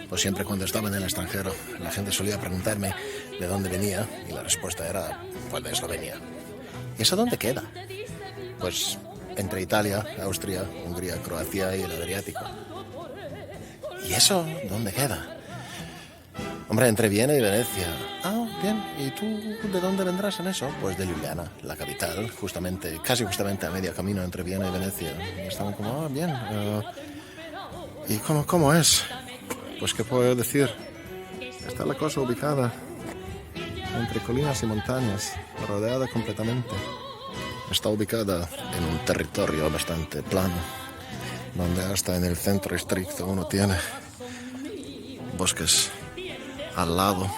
Pues siempre cuando estaba en el extranjero, la gente solía preguntarme de dónde venía y la respuesta era, pues de Eslovenia. ¿Y eso dónde queda? Pues entre Italia, Austria, Hungría, Croacia y el Adriático. ¿Y eso dónde queda? Hombre, entre Viena y Venecia. Ah, bien. ¿Y tú de dónde vendrás en eso? Pues de Ljubljana, la capital, casi justamente a medio camino entre Viena y Venecia. Y estaban como, bien. ¿Y cómo es? Pues, ¿qué puedo decir? Está la cosa ubicada entre colinas y montañas, rodeada completamente. Está ubicada en un territorio bastante plano, donde hasta en el centro estricto uno tiene bosques al lado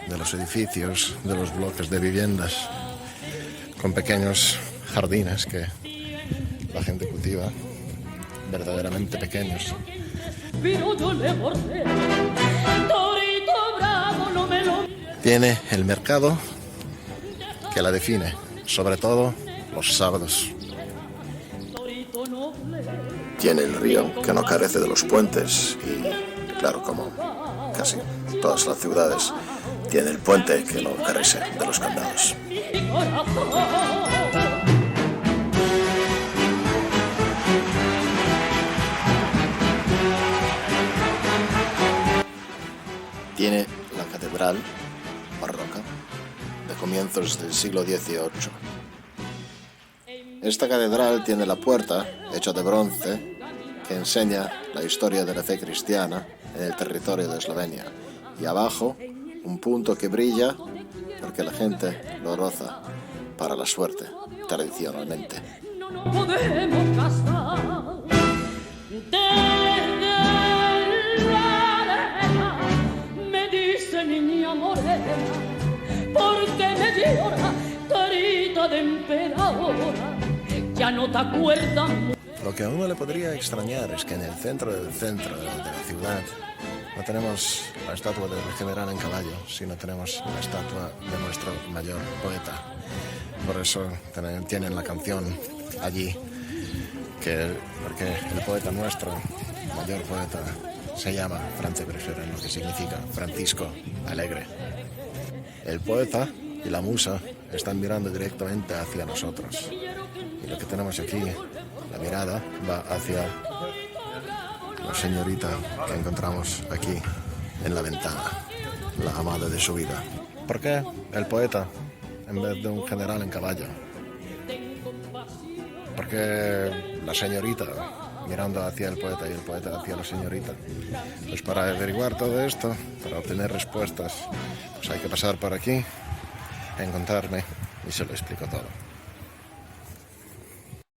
de los edificios, de los bloques de viviendas, con pequeños jardines que la gente cultiva, verdaderamente pequeños. Tiene el mercado que la define, sobre todo los sábados. Tiene el río que no carece de los puentes y, claro, como casi todas las ciudades, tiene el puente que no carece de los candados. Tiene la catedral barroca de comienzos del siglo XVIII. Esta catedral tiene la puerta hecha de bronce que enseña la historia de la fe cristiana en el territorio de Eslovenia. Y abajo, un punto que brilla porque la gente lo roza para la suerte, tradicionalmente. Lo que a uno le podría extrañar es que en el centro de la ciudad no tenemos la estatua del general en caballo, sino tenemos la estatua de nuestro mayor poeta. Por eso tienen la canción allí, porque el poeta nuestro, mayor poeta, se llama Franze Preferen, lo que significa Francisco Alegre. El poeta y la musa están mirando directamente hacia nosotros. Y lo que tenemos aquí, la mirada, va hacia la señorita que encontramos aquí en la ventana, la amada de su vida. ¿Por qué el poeta en vez de un general en caballo? ¿Por qué la señorita mirando hacia el poeta y el poeta hacia la señorita? Pues para averiguar todo esto, para obtener respuestas, pues hay que pasar por aquí, encontrarme y se lo explico todo.